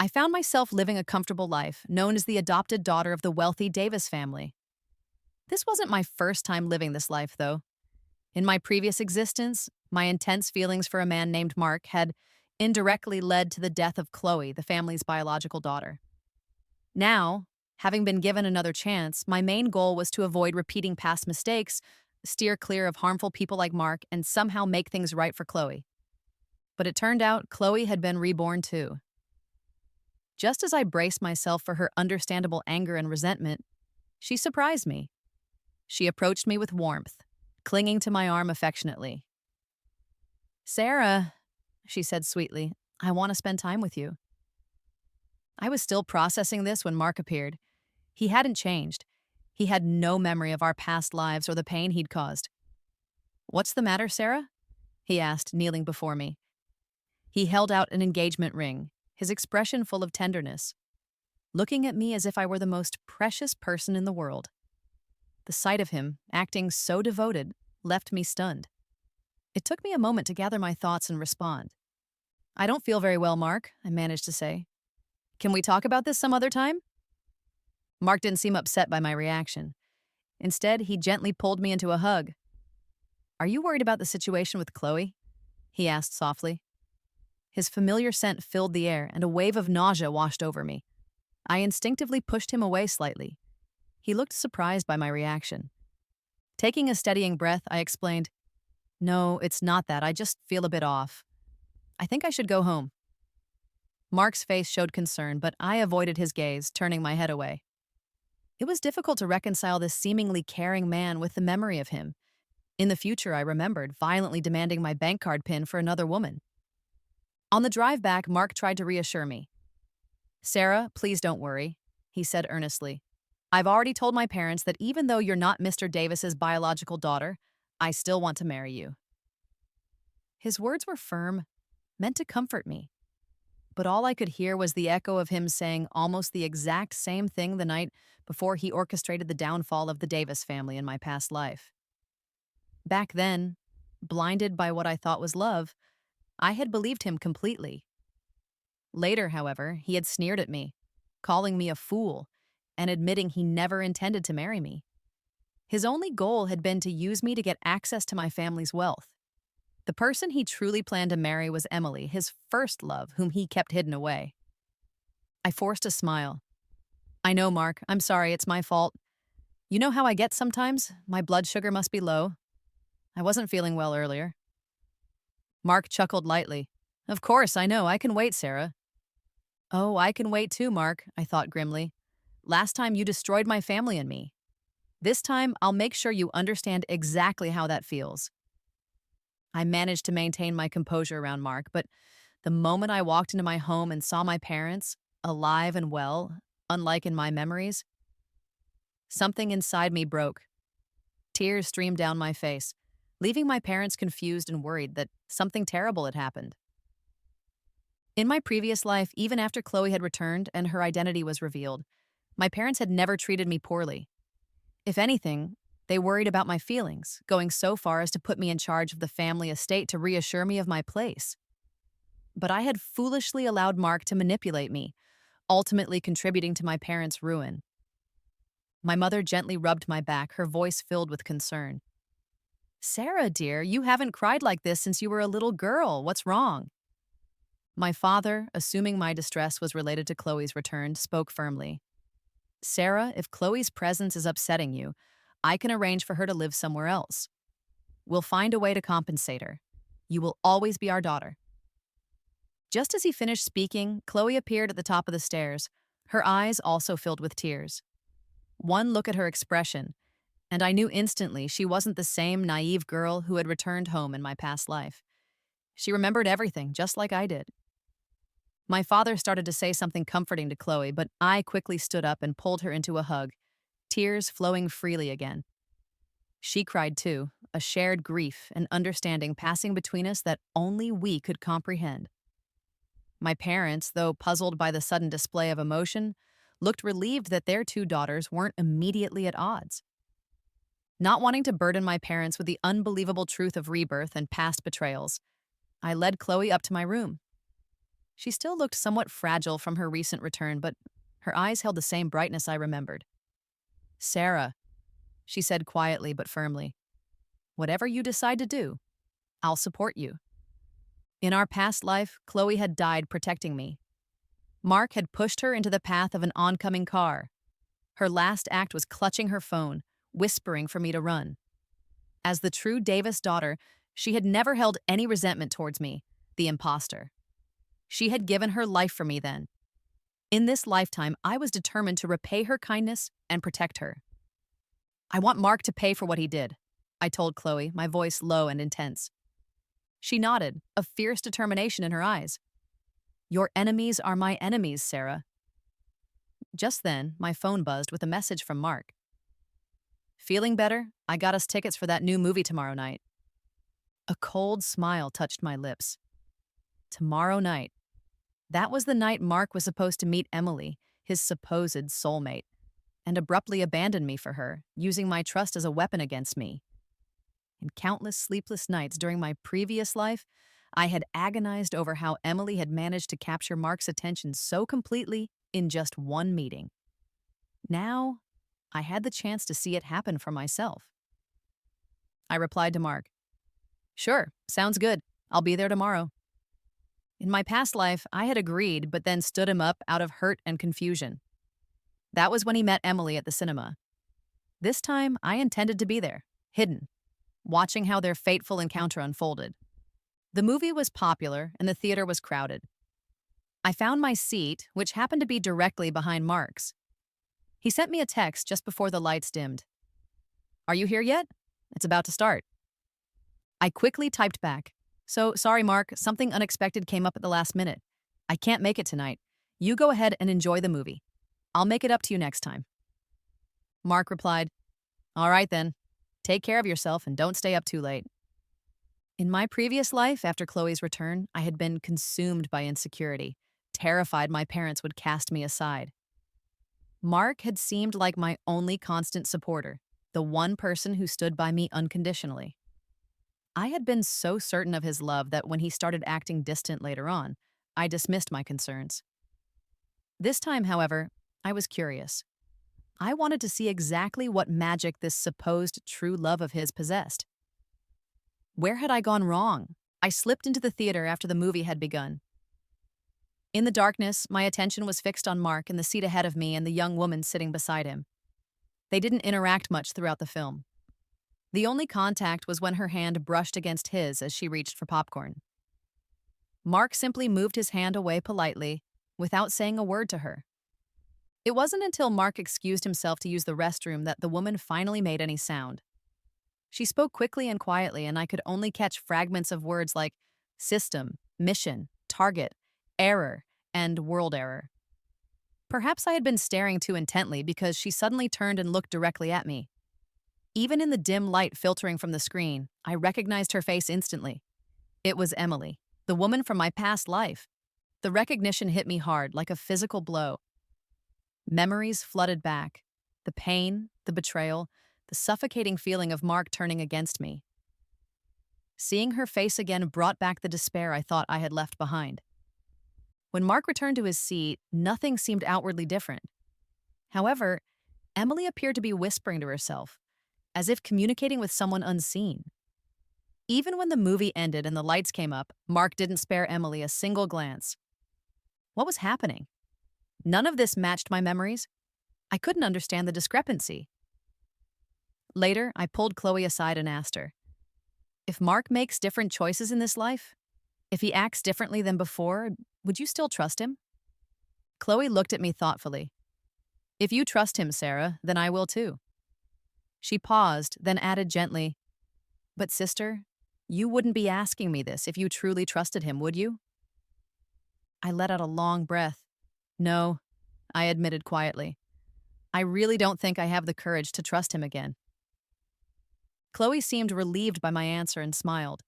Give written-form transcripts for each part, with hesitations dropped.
I found myself living a comfortable life, known as the adopted daughter of the wealthy Davis family. This wasn't my first time living this life, though. In my previous existence, my intense feelings for a man named Mark had indirectly led to the death of Khloe, the family's biological daughter. Now, having been given another chance, my main goal was to avoid repeating past mistakes, steer clear of harmful people like Mark, and somehow make things right for Khloe. But it turned out Khloe had been reborn too. Just as I braced myself for her understandable anger and resentment, she surprised me. She approached me with warmth, clinging to my arm affectionately. "Sarah," she said sweetly, "I want to spend time with you." I was still processing this when Mark appeared. He hadn't changed. He had no memory of our past lives or the pain he'd caused. "What's the matter, Sarah?" he asked, kneeling before me. He held out an engagement ring, his expression full of tenderness, looking at me as if I were the most precious person in the world. The sight of him, acting so devoted, left me stunned. It took me a moment to gather my thoughts and respond. "I don't feel very well, Mark," I managed to say. "Can we talk about this some other time?" Mark didn't seem upset by my reaction. Instead, he gently pulled me into a hug. "Are you worried about the situation with Khloe?" he asked softly. His familiar scent filled the air, and a wave of nausea washed over me. I instinctively pushed him away slightly. He looked surprised by my reaction. Taking a steadying breath, I explained, "No, it's not that. I just feel a bit off. I think I should go home." Mark's face showed concern, but I avoided his gaze, turning my head away. It was difficult to reconcile this seemingly caring man with the memory of him. In the future, I remembered violently demanding my bank card PIN for another woman. On the drive back, Mark tried to reassure me. "Sarah, please don't worry," he said earnestly. "I've already told my parents that even though you're not Mr. Davis's biological daughter, I still want to marry you." His words were firm, meant to comfort me. But all I could hear was the echo of him saying almost the exact same thing the night before he orchestrated the downfall of the Davis family in my past life. Back then, blinded by what I thought was love, I had believed him completely. Later, however, he had sneered at me, calling me a fool, and admitting he never intended to marry me. His only goal had been to use me to get access to my family's wealth. The person he truly planned to marry was Emily, his first love, whom he kept hidden away. I forced a smile. "I know, Mark. I'm sorry. It's my fault. You know how I get sometimes? My blood sugar must be low. I wasn't feeling well earlier." Mark chuckled lightly. "Of course, I know. I can wait, Sarah." "Oh, I can wait too, Mark," I thought grimly. "Last time you destroyed my family and me. This time, I'll make sure you understand exactly how that feels." I managed to maintain my composure around Mark, but the moment I walked into my home and saw my parents, alive and well, unlike in my memories, something inside me broke. Tears streamed down my face, leaving my parents confused and worried that something terrible had happened. In my previous life, even after Khloe had returned and her identity was revealed, my parents had never treated me poorly. If anything, they worried about my feelings, going so far as to put me in charge of the family estate to reassure me of my place. But I had foolishly allowed Mark to manipulate me, ultimately contributing to my parents' ruin. My mother gently rubbed my back, her voice filled with concern. "Sarah, dear, you haven't cried like this since you were a little girl. What's wrong?" My father, assuming my distress was related to Khloe's return, spoke firmly. "Sarah, if Khloe's presence is upsetting you, I can arrange for her to live somewhere else. We'll find a way to compensate her. You will always be our daughter." Just as he finished speaking, Khloe appeared at the top of the stairs, her eyes also filled with tears. One look at her expression, and I knew instantly she wasn't the same naive girl who had returned home in my past life. She remembered everything, just like I did. My father started to say something comforting to Khloe, but I quickly stood up and pulled her into a hug, tears flowing freely again. She cried too, a shared grief and understanding passing between us that only we could comprehend. My parents, though puzzled by the sudden display of emotion, looked relieved that their two daughters weren't immediately at odds. Not wanting to burden my parents with the unbelievable truth of rebirth and past betrayals, I led Khloe up to my room. She still looked somewhat fragile from her recent return, but her eyes held the same brightness I remembered. Sarah, she said quietly but firmly, whatever you decide to do, I'll support you. In our past life, Khloe had died protecting me. Mark had pushed her into the path of an oncoming car. Her last act was clutching her phone, whispering for me to run. As the true Davis daughter, she had never held any resentment towards me, the imposter. She had given her life for me then. In this lifetime, I was determined to repay her kindness and protect her. I want Mark to pay for what he did, I told Khloe, my voice low and intense. She nodded, a fierce determination in her eyes. Your enemies are my enemies, Sarah. Just then, my phone buzzed with a message from Mark. Feeling better? I got us tickets for that new movie tomorrow night. A cold smile touched my lips. Tomorrow night. That was the night Mark was supposed to meet Emily, his supposed soulmate, and abruptly abandon me for her, using my trust as a weapon against me. In countless sleepless nights during my previous life, I had agonized over how Emily had managed to capture Mark's attention so completely in just one meeting. Now, I had the chance to see it happen for myself. I replied to Mark, "Sure, sounds good. I'll be there tomorrow." In my past life, I had agreed but then stood him up out of hurt and confusion. That was when he met Emily at the cinema. This time, I intended to be there, hidden, watching how their fateful encounter unfolded. The movie was popular and the theater was crowded. I found my seat, which happened to be directly behind Mark's. He sent me a text just before the lights dimmed. "Are you here yet? It's about to start." I quickly typed back, "So, sorry, Mark, something unexpected came up at the last minute. I can't make it tonight. You go ahead and enjoy the movie. I'll make it up to you next time." Mark replied, "All right then. Take care of yourself and don't stay up too late." In my previous life, after Khloe's return, I had been consumed by insecurity, terrified my parents would cast me aside. Mark had seemed like my only constant supporter, the one person who stood by me unconditionally. I had been so certain of his love that when he started acting distant later on, I dismissed my concerns. This time, however, I was curious. I wanted to see exactly what magic this supposed true love of his possessed. Where had I gone wrong? I slipped into the theater after the movie had begun. In the darkness, my attention was fixed on Mark in the seat ahead of me and the young woman sitting beside him. They didn't interact much throughout the film. The only contact was when her hand brushed against his as she reached for popcorn. Mark simply moved his hand away politely, without saying a word to her. It wasn't until Mark excused himself to use the restroom that the woman finally made any sound. She spoke quickly and quietly, and I could only catch fragments of words like system, mission, target, error, and world error. Perhaps I had been staring too intently because she suddenly turned and looked directly at me. Even in the dim light filtering from the screen, I recognized her face instantly. It was Emily, the woman from my past life. The recognition hit me hard, like a physical blow. Memories flooded back. The pain, the betrayal, the suffocating feeling of Mark turning against me. Seeing her face again brought back the despair I thought I had left behind. When Mark returned to his seat, nothing seemed outwardly different. However, Emily appeared to be whispering to herself, as if communicating with someone unseen. Even when the movie ended and the lights came up, Mark didn't spare Emily a single glance. What was happening? None of this matched my memories. I couldn't understand the discrepancy. Later, I pulled Khloe aside and asked her, "If Mark makes different choices in this life, if he acts differently than before, would you still trust him?" Khloe looked at me thoughtfully. "If you trust him, Sarah, then I will too." She paused, then added gently, "But sister, you wouldn't be asking me this if you truly trusted him, would you?" I let out a long breath. "No," I admitted quietly. "I really don't think I have the courage to trust him again." Khloe seemed relieved by my answer and smiled.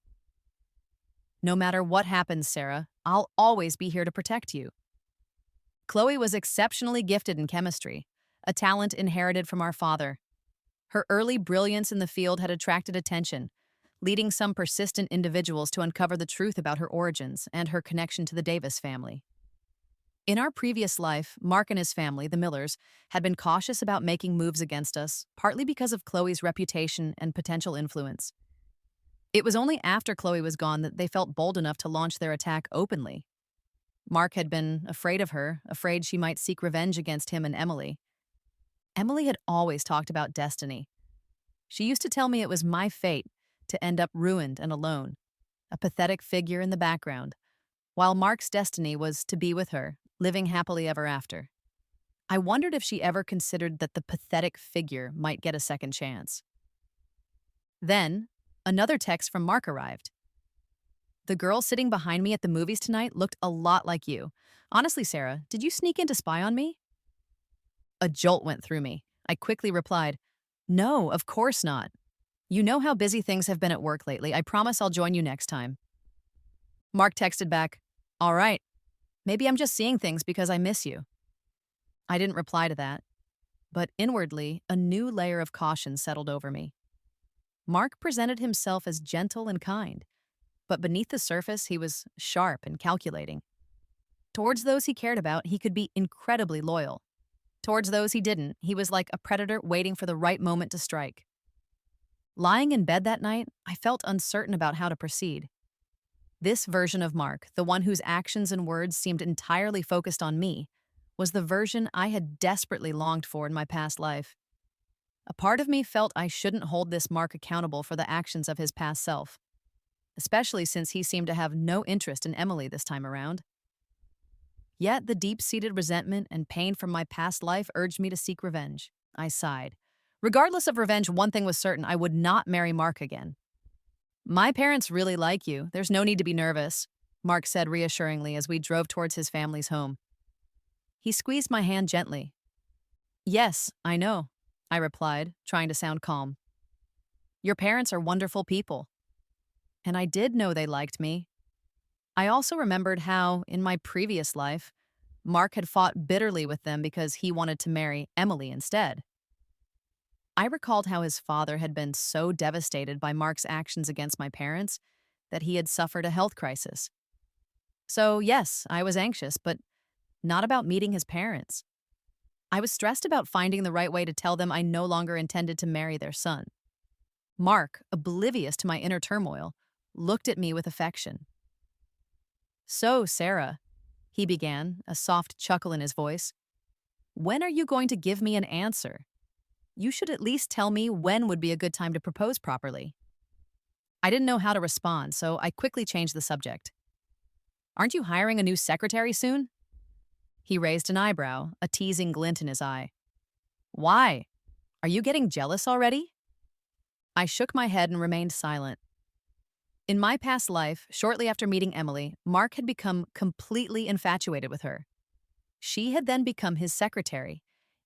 "No matter what happens, Sarah, I'll always be here to protect you." Khloe was exceptionally gifted in chemistry, a talent inherited from our father. Her early brilliance in the field had attracted attention, leading some persistent individuals to uncover the truth about her origins and her connection to the Davis family. In our previous life, Mark and his family, the Millers, had been cautious about making moves against us, partly because of Chloe's reputation and potential influence. It was only after Chloe was gone that they felt bold enough to launch their attack openly. Mark had been afraid of her, afraid she might seek revenge against him and Emily. Emily had always talked about destiny. She used to tell me it was my fate to end up ruined and alone, a pathetic figure in the background, while Mark's destiny was to be with her, living happily ever after. I wondered if she ever considered that the pathetic figure might get a second chance. Then, another text from Mark arrived. The girl sitting behind me at the movies tonight looked a lot like you. Honestly, Sarah, did you sneak in to spy on me? A jolt went through me. I quickly replied, No, of course not. You know how busy things have been at work lately. I promise I'll join you next time. Mark texted back, All right. Maybe I'm just seeing things because I miss you. I didn't reply to that, but inwardly, a new layer of caution settled over me. Mark presented himself as gentle and kind, but beneath the surface, he was sharp and calculating. Towards those he cared about, he could be incredibly loyal. Towards those he didn't, he was like a predator waiting for the right moment to strike. Lying in bed that night, I felt uncertain about how to proceed. This version of Mark, the one whose actions and words seemed entirely focused on me, was the version I had desperately longed for in my past life. A part of me felt I shouldn't hold this Mark accountable for the actions of his past self, especially since he seemed to have no interest in Emily this time around. Yet the deep-seated resentment and pain from my past life urged me to seek revenge. I sighed. Regardless of revenge, one thing was certain: I would not marry Mark again. My parents really like you. There's no need to be nervous, Mark said reassuringly as we drove towards his family's home. He squeezed my hand gently. Yes, I know, I replied, trying to sound calm. Your parents are wonderful people. And I did know they liked me. I also remembered how, in my previous life, Mark had fought bitterly with them because he wanted to marry Emily instead. I recalled how his father had been so devastated by Mark's actions against my parents that he had suffered a health crisis. So, yes, I was anxious, but not about meeting his parents. I was stressed about finding the right way to tell them I no longer intended to marry their son. Mark, oblivious to my inner turmoil, looked at me with affection. So, Sarah, he began, a soft chuckle in his voice, when are you going to give me an answer? You should at least tell me when would be a good time to propose properly. I didn't know how to respond, so I quickly changed the subject. Aren't you hiring a new secretary soon? He raised an eyebrow, a teasing glint in his eye. Why? Are you getting jealous already? I shook my head and remained silent. In my past life, shortly after meeting Emily, Mark had become completely infatuated with her. She had then become his secretary,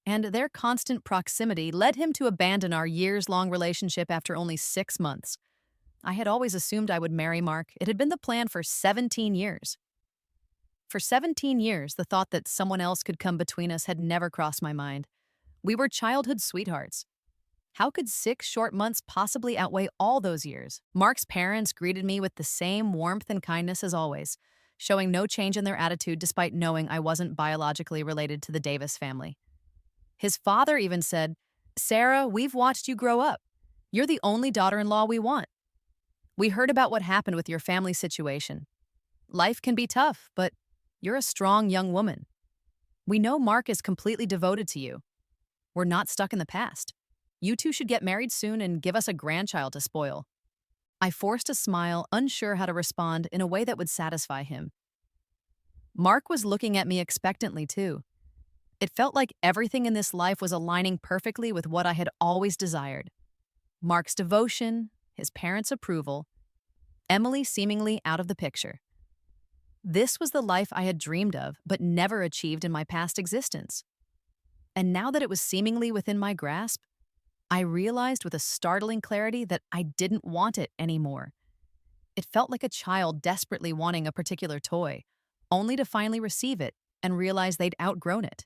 and their constant proximity led him to abandon our years-long relationship after only 6 months. I had always assumed I would marry Mark. It had been the plan for 17 years. For 17 years, the thought that someone else could come between us had never crossed my mind. We were childhood sweethearts. How could 6 short months possibly outweigh all those years? Mark's parents greeted me with the same warmth and kindness as always, showing no change in their attitude despite knowing I wasn't biologically related to the Davis family. His father even said, Sarah, we've watched you grow up. You're the only daughter-in-law we want. We heard about what happened with your family situation. Life can be tough, but you're a strong young woman. We know Mark is completely devoted to you. We're not stuck in the past. You two should get married soon and give us a grandchild to spoil. I forced a smile, unsure how to respond in a way that would satisfy him. Mark was looking at me expectantly, too. It felt like everything in this life was aligning perfectly with what I had always desired. Mark's devotion, his parents' approval, Emily seemingly out of the picture. This was the life I had dreamed of, but never achieved in my past existence. And now that it was seemingly within my grasp, I realized with a startling clarity that I didn't want it anymore. It felt like a child desperately wanting a particular toy, only to finally receive it and realize they'd outgrown it.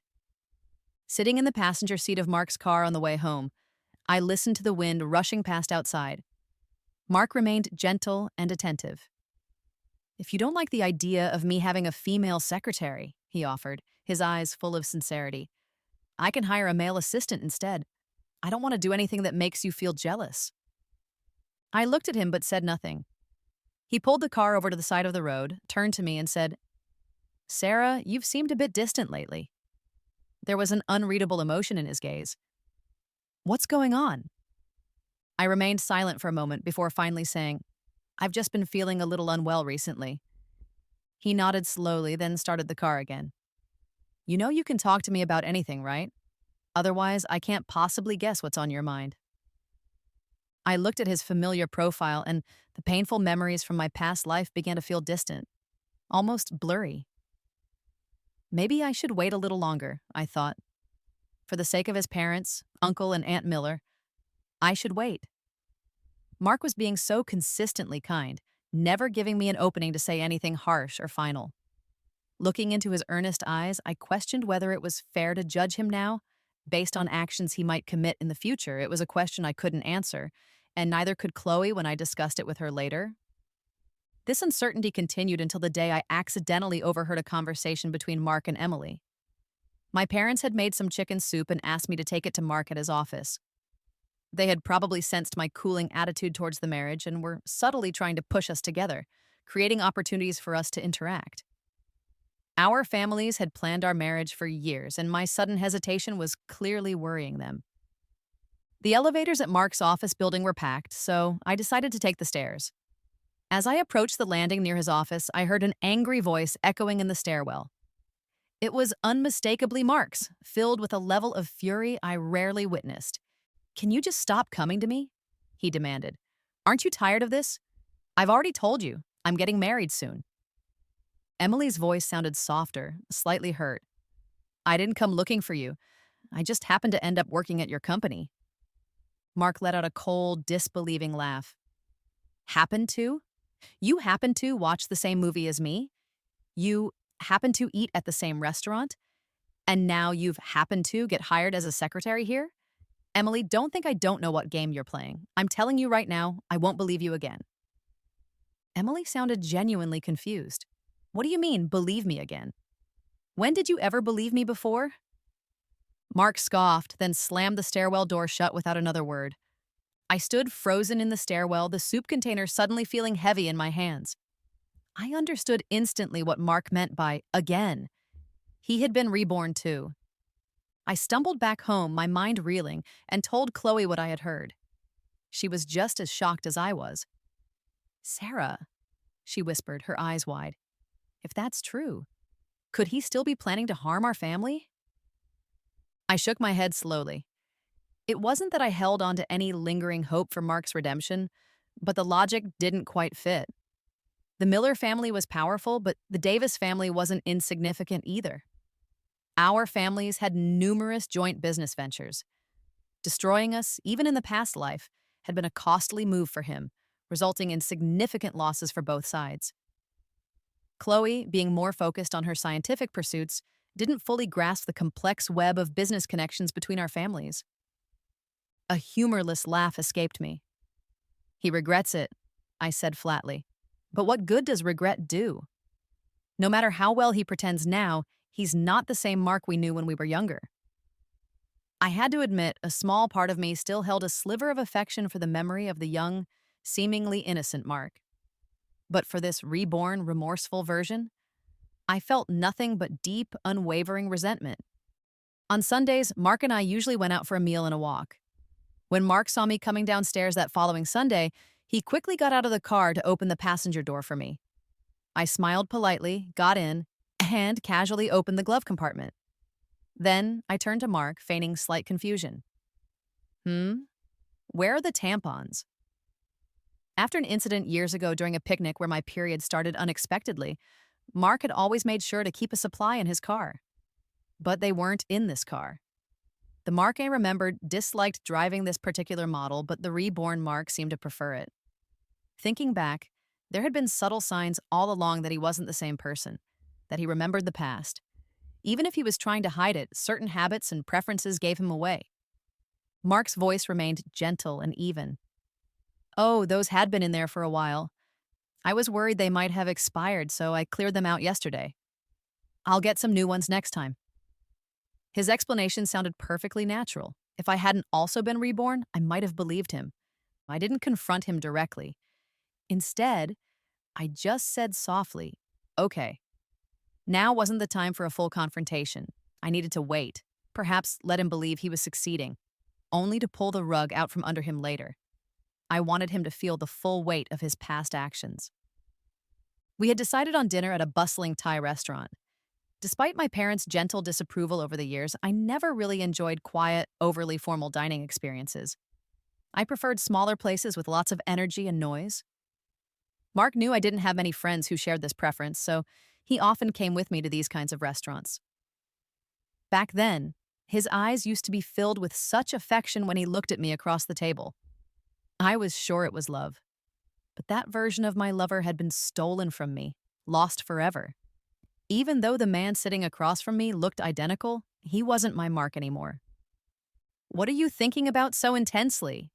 Sitting in the passenger seat of Mark's car on the way home, I listened to the wind rushing past outside. Mark remained gentle and attentive. If you don't like the idea of me having a female secretary, he offered, his eyes full of sincerity. I can hire a male assistant instead. I don't want to do anything that makes you feel jealous. I looked at him but said nothing. He pulled the car over to the side of the road, turned to me, and said, Sarah, you've seemed a bit distant lately. There was an unreadable emotion in his gaze. What's going on? I remained silent for a moment before finally saying, I've just been feeling a little unwell recently. He nodded slowly, then started the car again. You know you can talk to me about anything, right? Otherwise, I can't possibly guess what's on your mind. I looked at his familiar profile, and the painful memories from my past life began to feel distant, almost blurry. Maybe I should wait a little longer, I thought. For the sake of his parents, Uncle and Aunt Miller, I should wait. Mark was being so consistently kind, never giving me an opening to say anything harsh or final. Looking into his earnest eyes, I questioned whether it was fair to judge him now, based on actions he might commit in the future. It was a question I couldn't answer, and neither could Khloe when I discussed it with her later. This uncertainty continued until the day I accidentally overheard a conversation between Mark and Emily. My parents had made some chicken soup and asked me to take it to Mark at his office. They had probably sensed my cooling attitude towards the marriage and were subtly trying to push us together, creating opportunities for us to interact. Our families had planned our marriage for years, and my sudden hesitation was clearly worrying them. The elevators at Mark's office building were packed, so I decided to take the stairs. As I approached the landing near his office, I heard an angry voice echoing in the stairwell. It was unmistakably Mark's, filled with a level of fury I rarely witnessed. Can you just stop coming to me? He demanded. Aren't you tired of this? I've already told you, I'm getting married soon. Emily's voice sounded softer, slightly hurt. I didn't come looking for you. I just happened to end up working at your company. Mark let out a cold, disbelieving laugh. Happened to? You happened to watch the same movie as me? You happened to eat at the same restaurant? And now you've happened to get hired as a secretary here? Emily, don't think I don't know what game you're playing. I'm telling you right now, I won't believe you again. Emily sounded genuinely confused. What do you mean, believe me again? When did you ever believe me before? Mark scoffed, then slammed the stairwell door shut without another word. I stood frozen in the stairwell, the soup container suddenly feeling heavy in my hands. I understood instantly what Mark meant by again. He had been reborn too. I stumbled back home, my mind reeling, and told Khloe what I had heard. She was just as shocked as I was. Sarah, she whispered, her eyes wide. If that's true, could he still be planning to harm our family? I shook my head slowly. It wasn't that I held on to any lingering hope for Mark's redemption, but the logic didn't quite fit. The Miller family was powerful, but the Davis family wasn't insignificant either. Our families had numerous joint business ventures. Destroying us, even in the past life, had been a costly move for him, resulting in significant losses for both sides. Khloe, being more focused on her scientific pursuits, didn't fully grasp the complex web of business connections between our families. A humorless laugh escaped me. He regrets it, I said flatly. But what good does regret do? No matter how well he pretends now, he's not the same Mark we knew when we were younger. I had to admit, a small part of me still held a sliver of affection for the memory of the young, seemingly innocent Mark. But for this reborn, remorseful version, I felt nothing but deep, unwavering resentment. On Sundays, Mark and I usually went out for a meal and a walk. When Mark saw me coming downstairs that following Sunday, he quickly got out of the car to open the passenger door for me. I smiled politely, got in, and casually opened the glove compartment. Then I turned to Mark, feigning slight confusion. Where are the tampons? After an incident years ago during a picnic where my period started unexpectedly, Mark had always made sure to keep a supply in his car. But they weren't in this car. The Mark I remembered disliked driving this particular model, but the reborn Mark seemed to prefer it. Thinking back, there had been subtle signs all along that he wasn't the same person, that he remembered the past. Even if he was trying to hide it, certain habits and preferences gave him away. Mark's voice remained gentle and even. Oh, those had been in there for a while. I was worried they might have expired, so I cleared them out yesterday. I'll get some new ones next time. His explanation sounded perfectly natural. If I hadn't also been reborn, I might have believed him. I didn't confront him directly. Instead, I just said softly, okay. Now wasn't the time for a full confrontation. I needed to wait, perhaps let him believe he was succeeding, only to pull the rug out from under him later. I wanted him to feel the full weight of his past actions. We had decided on dinner at a bustling Thai restaurant. Despite my parents' gentle disapproval over the years, I never really enjoyed quiet, overly formal dining experiences. I preferred smaller places with lots of energy and noise. Mark knew I didn't have many friends who shared this preference, so he often came with me to these kinds of restaurants. Back then, his eyes used to be filled with such affection when he looked at me across the table. I was sure it was love. But that version of my lover had been stolen from me, lost forever. Even though the man sitting across from me looked identical, he wasn't my Mark anymore. What are you thinking about so intensely?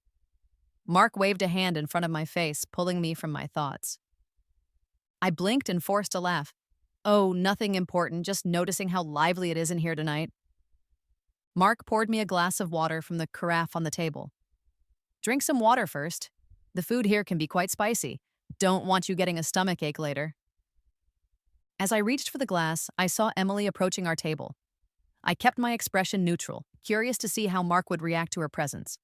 Mark waved a hand in front of my face, pulling me from my thoughts. I blinked and forced a laugh. Oh, nothing important, just noticing how lively it is in here tonight. Mark poured me a glass of water from the carafe on the table. Drink some water first. The food here can be quite spicy. Don't want you getting a stomachache later. As I reached for the glass, I saw Emily approaching our table. I kept my expression neutral, curious to see how Mark would react to her presence.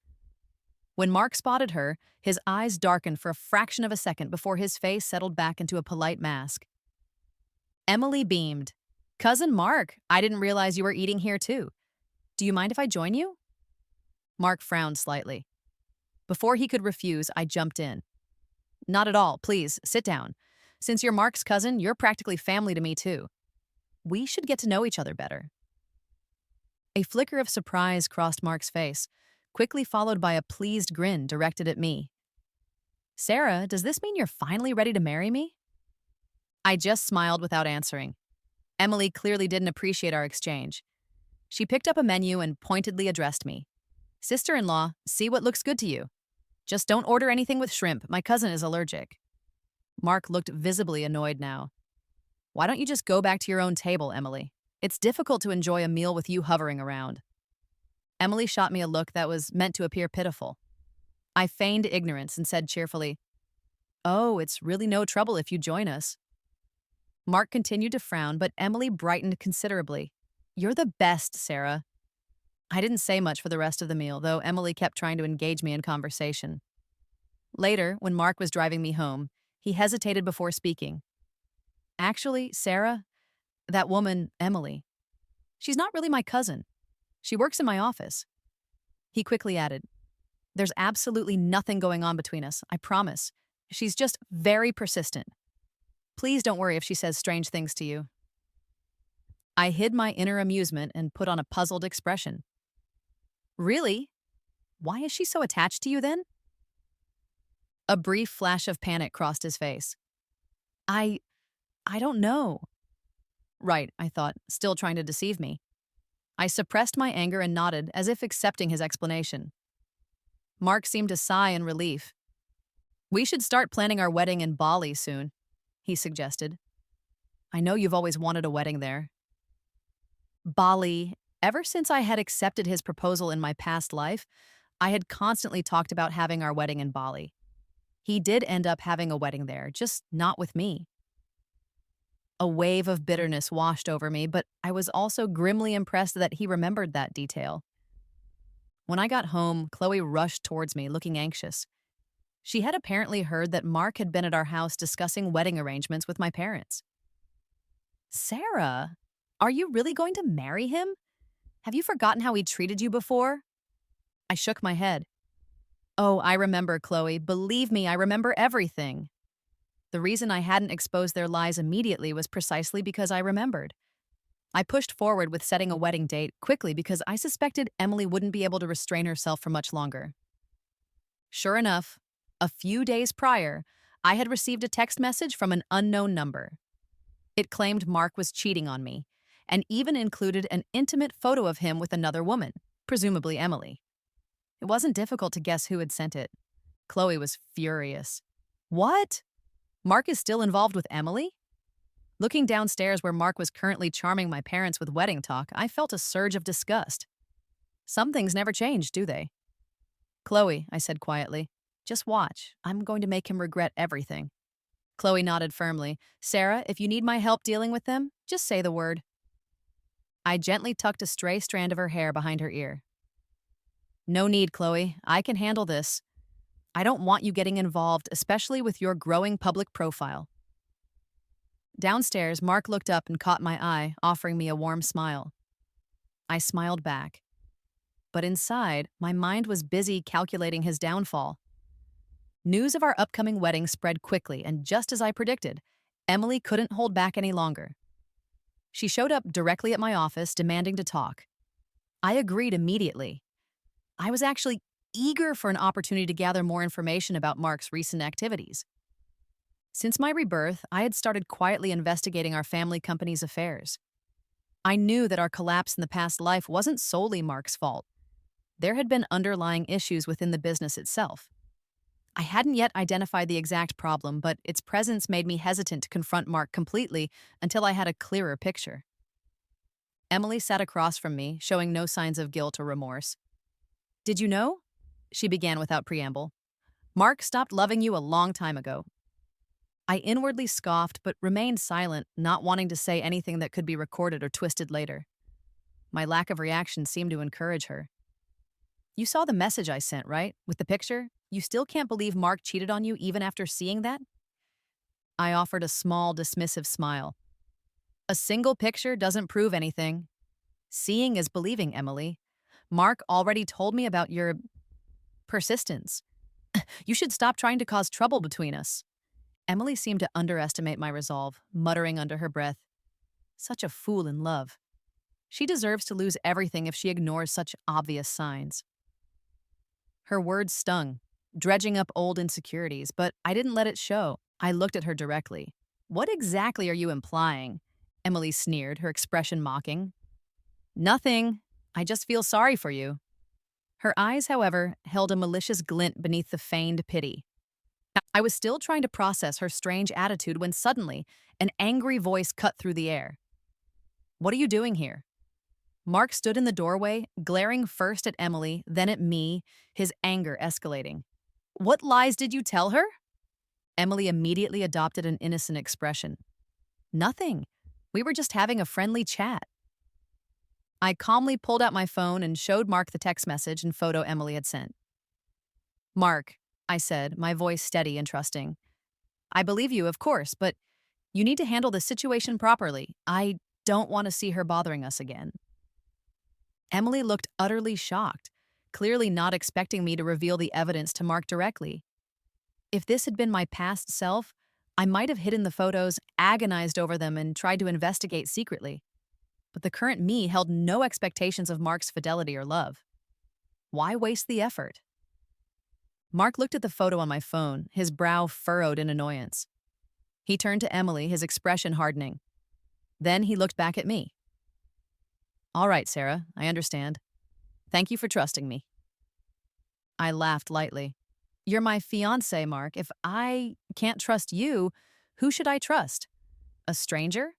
When Mark spotted her, his eyes darkened for a fraction of a second before his face settled back into a polite mask. Emily beamed. "Cousin Mark, I didn't realize you were eating here too. Do you mind if I join you?" Mark frowned slightly. Before he could refuse, I jumped in. "Not at all, please, sit down. Since you're Mark's cousin, you're practically family to me too. We should get to know each other better." A flicker of surprise crossed Mark's face, quickly followed by a pleased grin directed at me. "Sarah, does this mean you're finally ready to marry me?" I just smiled without answering. Emily clearly didn't appreciate our exchange. She picked up a menu and pointedly addressed me. "Sister-in-law, see what looks good to you. Just don't order anything with shrimp. My cousin is allergic." Mark looked visibly annoyed now. "Why don't you just go back to your own table, Emily? It's difficult to enjoy a meal with you hovering around." Emily shot me a look that was meant to appear pitiful. I feigned ignorance and said cheerfully, "Oh, it's really no trouble if you join us." Mark continued to frown, but Emily brightened considerably. "You're the best, Sarah." I didn't say much for the rest of the meal, though Emily kept trying to engage me in conversation. Later, when Mark was driving me home, he hesitated before speaking. "Actually, Sarah, that woman, Emily, she's not really my cousin. She works in my office." He quickly added, "There's absolutely nothing going on between us, I promise. She's just very persistent. Please don't worry if she says strange things to you." I hid my inner amusement and put on a puzzled expression. "Really? Why is she so attached to you then?" A brief flash of panic crossed his face. I don't know." Right, I thought, still trying to deceive me. I suppressed my anger and nodded, as if accepting his explanation. Mark seemed to sigh in relief. "We should start planning our wedding in Bali soon," he suggested. "I know you've always wanted a wedding there." Bali. Ever since I had accepted his proposal in my past life, I had constantly talked about having our wedding in Bali. He did end up having a wedding there, just not with me. A wave of bitterness washed over me, but I was also grimly impressed that he remembered that detail. When I got home, Khloe rushed towards me, looking anxious. She had apparently heard that Mark had been at our house discussing wedding arrangements with my parents. "Sarah, are you really going to marry him? Have you forgotten how he treated you before?" I shook my head. "Oh, I remember, Khloe. Believe me, I remember everything." The reason I hadn't exposed their lies immediately was precisely because I remembered. I pushed forward with setting a wedding date quickly because I suspected Emily wouldn't be able to restrain herself for much longer. Sure enough, a few days prior, I had received a text message from an unknown number. It claimed Mark was cheating on me, and even included an intimate photo of him with another woman, presumably Emily. It wasn't difficult to guess who had sent it. Khloe was furious. "What? Mark is still involved with Emily?" Looking downstairs where Mark was currently charming my parents with wedding talk, I felt a surge of disgust. Some things never change, do they? Chloe, I said quietly, just watch. I'm going to make him regret everything. Chloe nodded firmly. Sarah, if you need my help dealing with them, just say the word. I gently tucked a stray strand of her hair behind her ear. No need, Chloe. I can handle this. I don't want you getting involved, especially with your growing public profile. Downstairs, Mark looked up and caught my eye, offering me a warm smile. I smiled back. But inside, my mind was busy calculating his downfall. News of our upcoming wedding spread quickly, and just as I predicted, Emily couldn't hold back any longer. She showed up directly at my office, demanding to talk. I agreed immediately. I was actually eager for an opportunity to gather more information about Mark's recent activities. Since my rebirth, I had started quietly investigating our family company's affairs. I knew that our collapse in the past life wasn't solely Mark's fault. There had been underlying issues within the business itself. I hadn't yet identified the exact problem, but its presence made me hesitant to confront Mark completely until I had a clearer picture. Emily sat across from me, showing no signs of guilt or remorse. Did you know? She began without preamble. Mark stopped loving you a long time ago. I inwardly scoffed but remained silent, not wanting to say anything that could be recorded or twisted later. My lack of reaction seemed to encourage her. You saw the message I sent, right? With the picture? You still can't believe Mark cheated on you even after seeing that? I offered a small, dismissive smile. A single picture doesn't prove anything. Seeing is believing, Emily. Mark already told me about your persistence. You should stop trying to cause trouble between us. Emily seemed to underestimate my resolve, muttering under her breath. Such a fool in love. She deserves to lose everything if she ignores such obvious signs. Her words stung, dredging up old insecurities, but I didn't let it show. I looked at her directly. What exactly are you implying? Emily sneered, her expression mocking. Nothing. I just feel sorry for you. Her eyes, however, held a malicious glint beneath the feigned pity. I was still trying to process her strange attitude when suddenly an angry voice cut through the air. What are you doing here? Mark stood in the doorway, glaring first at Emily, then at me, his anger escalating. What lies did you tell her? Emily immediately adopted an innocent expression. Nothing. We were just having a friendly chat. I calmly pulled out my phone and showed Mark the text message and photo Emily had sent. Mark, I said, my voice steady and trusting. I believe you, of course, but you need to handle the situation properly. I don't want to see her bothering us again. Emily looked utterly shocked, clearly not expecting me to reveal the evidence to Mark directly. If this had been my past self, I might have hidden the photos, agonized over them, and tried to investigate secretly. But the current me held no expectations of Mark's fidelity or love. Why waste the effort? Mark looked at the photo on my phone, his brow furrowed in annoyance. He turned to Emily, his expression hardening. Then he looked back at me. All right, Sarah, I understand. Thank you for trusting me. I laughed lightly. You're my fiancé, Mark. If I can't trust you, who should I trust? A stranger?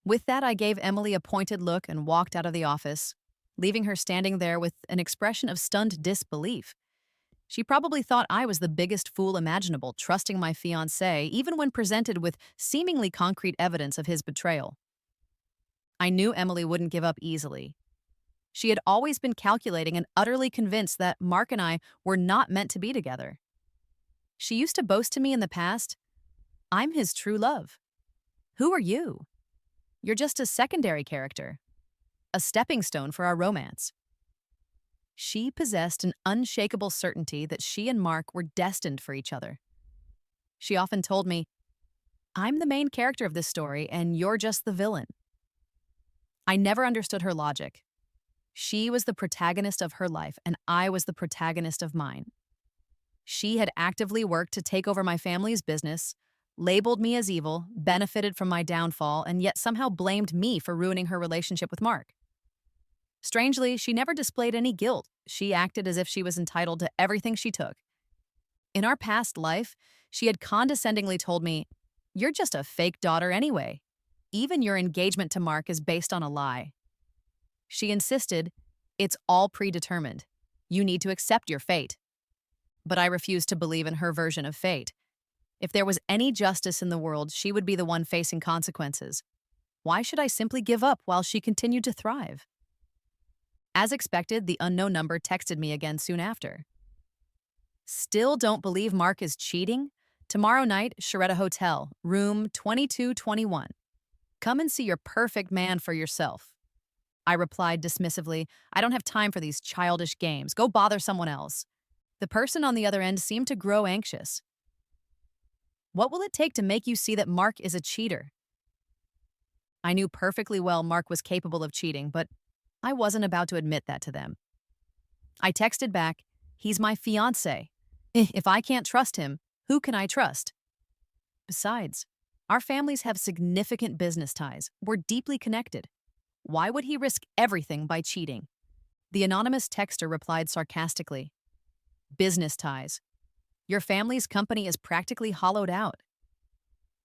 With that, I gave Emily a pointed look and walked out of the office, leaving her standing there with an expression of stunned disbelief. She probably thought I was the biggest fool imaginable, trusting my fiancé, even when presented with seemingly concrete evidence of his betrayal. I knew Emily wouldn't give up easily. She had always been calculating and utterly convinced that Mark and I were not meant to be together. She used to boast to me in the past, I'm his true love. Who are you? You're just a secondary character, a stepping stone for our romance. She possessed an unshakable certainty that she and Mark were destined for each other. She often told me, I'm the main character of this story and you're just the villain. I never understood her logic. She was the protagonist of her life and I was the protagonist of mine. She had actively worked to take over my family's business, labeled me as evil, benefited from my downfall, and yet somehow blamed me for ruining her relationship with Mark. Strangely, she never displayed any guilt. She acted as if she was entitled to everything she took. In our past life, she had condescendingly told me, You're just a fake daughter anyway. Even your engagement to Mark is based on a lie. She insisted, it's all predetermined. You need to accept your fate. But I refused to believe in her version of fate. If there was any justice in the world, she would be the one facing consequences. Why should I simply give up while she continued to thrive? As expected, the unknown number texted me again soon after. Still don't believe Mark is cheating? Tomorrow night, Sharetta Hotel, room 2221. Come and see your perfect man for yourself. I replied dismissively, I don't have time for these childish games. Go bother someone else. The person on the other end seemed to grow anxious. What will it take to make you see that Mark is a cheater? I knew perfectly well Mark was capable of cheating, but I wasn't about to admit that to them. I texted back, he's my fiancé. If I can't trust him, who can I trust? Besides, our families have significant business ties. We're deeply connected. Why would he risk everything by cheating? The anonymous texter replied sarcastically, business ties. Your family's company is practically hollowed out.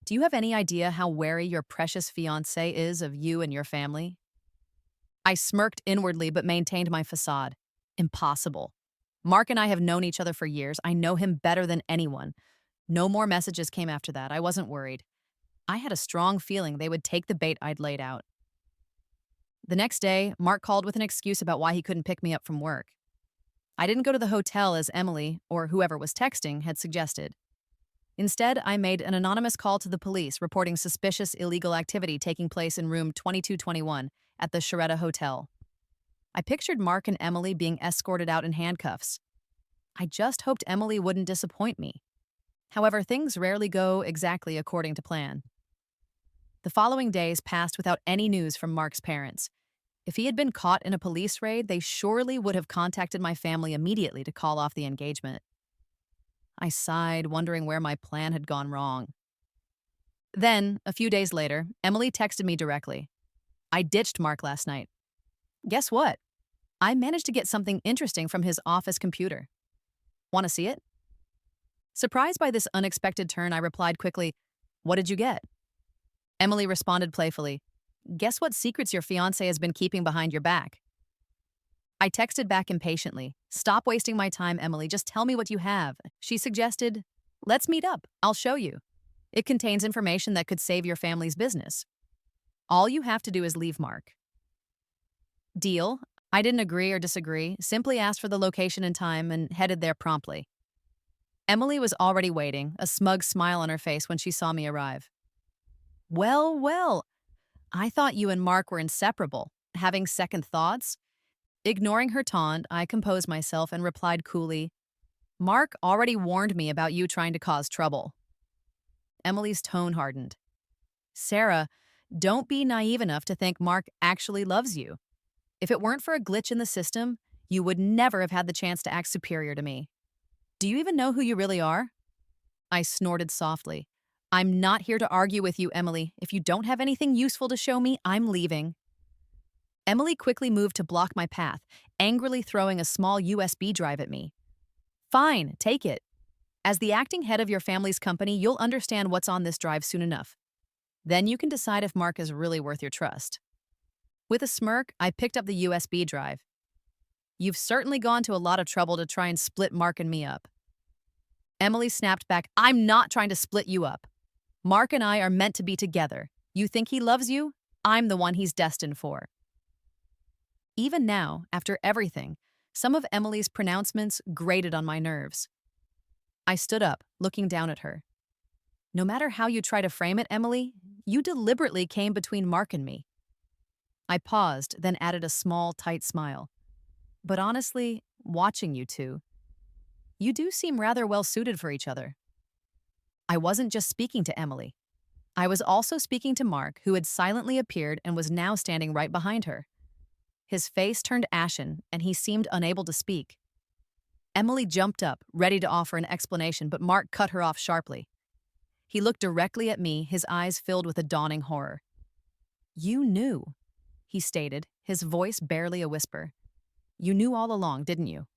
Do you have any idea how wary your precious fiancé is of you and your family? I smirked inwardly but maintained my facade. Impossible. Mark and I have known each other for years. I know him better than anyone. No more messages came after that. I wasn't worried. I had a strong feeling they would take the bait I'd laid out. The next day, Mark called with an excuse about why he couldn't pick me up from work. I didn't go to the hotel as Emily, or whoever was texting, had suggested. Instead, I made an anonymous call to the police reporting suspicious illegal activity taking place in room 2221 at the Sharetta Hotel. I pictured Mark and Emily being escorted out in handcuffs. I just hoped Emily wouldn't disappoint me. However, things rarely go exactly according to plan. The following days passed without any news from Mark's parents. If he had been caught in a police raid, they surely would have contacted my family immediately to call off the engagement. I sighed, wondering where my plan had gone wrong. Then, a few days later, Emily texted me directly. I ditched Mark last night. Guess what? I managed to get something interesting from his office computer. Want to see it? Surprised by this unexpected turn, I replied quickly, what did you get? Emily responded playfully, guess what secrets your fiancé has been keeping behind your back? I texted back impatiently, stop wasting my time, Emily, just tell me what you have. She suggested, let's meet up, I'll show you. It contains information that could save your family's business. All you have to do is leave Mark. Deal. I didn't agree or disagree, simply asked for the location and time and headed there promptly. Emily was already waiting, a smug smile on her face when she saw me arrive. Well, well, I thought you and Mark were inseparable. Having second thoughts? Ignoring her taunt, I composed myself and replied coolly, Mark already warned me about you trying to cause trouble. Emily's tone hardened. Sarah, don't be naive enough to think Mark actually loves you. If it weren't for a glitch in the system, you would never have had the chance to act superior to me. Do you even know who you really are? I snorted softly. I'm not here to argue with you, Emily. If you don't have anything useful to show me, I'm leaving. Emily quickly moved to block my path, angrily throwing a small USB drive at me. Fine, take it. As the acting head of your family's company, you'll understand what's on this drive soon enough. Then you can decide if Mark is really worth your trust. With a smirk, I picked up the USB drive. You've certainly gone to a lot of trouble to try and split Mark and me up. Emily snapped back, I'm not trying to split you up. Mark and I are meant to be together. You think he loves you? I'm the one he's destined for. Even now, after everything, some of Emily's pronouncements grated on my nerves. I stood up, looking down at her. No matter how you try to frame it, Emily, you deliberately came between Mark and me. I paused, then added a small, tight smile. But honestly, watching you two, you do seem rather well suited for each other. I wasn't just speaking to Emily. I was also speaking to Mark, who had silently appeared and was now standing right behind her. His face turned ashen, and he seemed unable to speak. Emily jumped up, ready to offer an explanation, but Mark cut her off sharply. He looked directly at me, his eyes filled with a dawning horror. You knew, he stated, his voice barely a whisper. You knew all along, didn't you?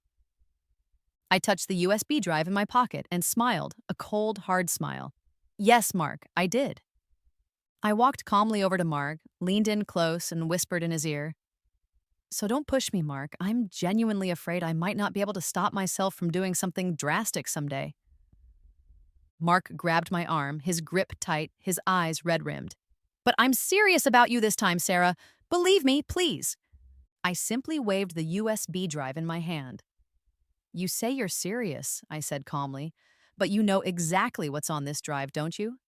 I touched the USB drive in my pocket and smiled, a cold, hard smile. Yes, Mark, I did. I walked calmly over to Mark, leaned in close, and whispered in his ear, "So don't push me, Mark. I'm genuinely afraid I might not be able to stop myself from doing something drastic someday." Mark grabbed my arm, his grip tight, his eyes red-rimmed. "But I'm serious about you this time, Sarah. Believe me, please." I simply waved the USB drive in my hand. "You say you're serious," I said calmly, "but you know exactly what's on this drive, don't you?"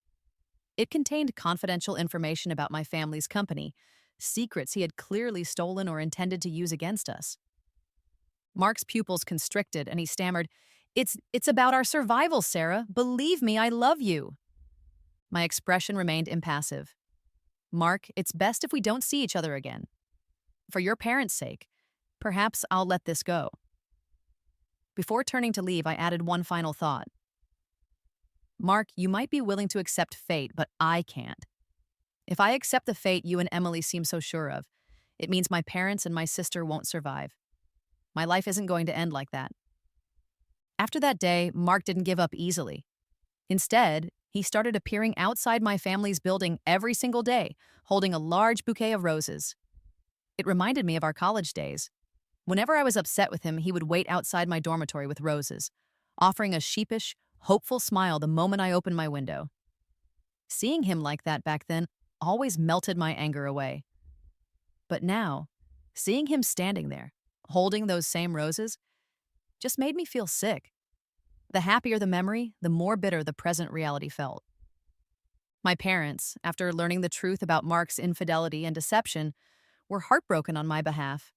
It contained confidential information about my family's company, secrets he had clearly stolen or intended to use against us. Mark's pupils constricted and he stammered, "It's about our survival, Sarah. Believe me, I love you." My expression remained impassive. "Mark, it's best if we don't see each other again. For your parents' sake, perhaps I'll let this go." Before turning to leave, I added one final thought. "Mark, you might be willing to accept fate, but I can't. If I accept the fate you and Emily seem so sure of, it means my parents and my sister won't survive. My life isn't going to end like that." After that day, Mark didn't give up easily. Instead, he started appearing outside my family's building every single day, holding a large bouquet of roses. It reminded me of our college days. Whenever I was upset with him, he would wait outside my dormitory with roses, offering a sheepish, hopeful smile the moment I opened my window. Seeing him like that back then always melted my anger away. But now, seeing him standing there, holding those same roses, just made me feel sick. The happier the memory, the more bitter the present reality felt. My parents, after learning the truth about Mark's infidelity and deception, were heartbroken on my behalf.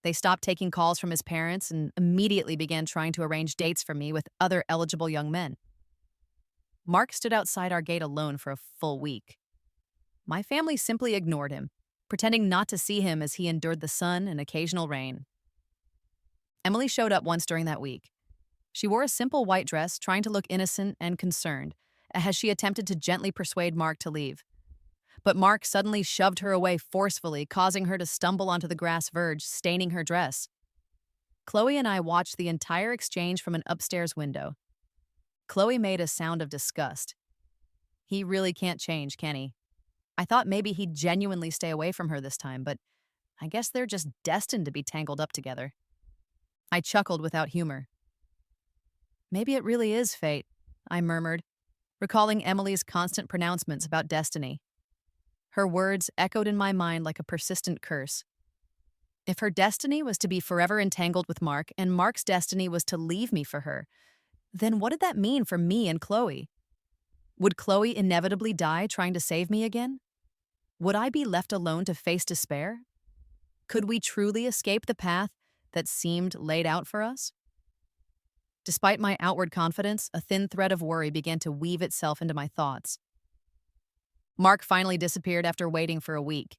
They stopped taking calls from his parents and immediately began trying to arrange dates for me with other eligible young men. Mark stood outside our gate alone for a full week. My family simply ignored him, pretending not to see him as he endured the sun and occasional rain. Emily showed up once during that week. She wore a simple white dress, trying to look innocent and concerned, as she attempted to gently persuade Mark to leave. But Mark suddenly shoved her away forcefully, causing her to stumble onto the grass verge, staining her dress. Khloe and I watched the entire exchange from an upstairs window. Khloe made a sound of disgust. "He really can't change, can he? I thought maybe he'd genuinely stay away from her this time, but I guess they're just destined to be tangled up together." I chuckled without humor. "Maybe it really is fate," I murmured, recalling Emily's constant pronouncements about destiny. Her words echoed in my mind like a persistent curse. If her destiny was to be forever entangled with Mark, and Mark's destiny was to leave me for her, then what did that mean for me and Khloe? Would Khloe inevitably die trying to save me again? Would I be left alone to face despair? Could we truly escape the path that seemed laid out for us? Despite my outward confidence, a thin thread of worry began to weave itself into my thoughts. Mark finally disappeared after waiting for a week.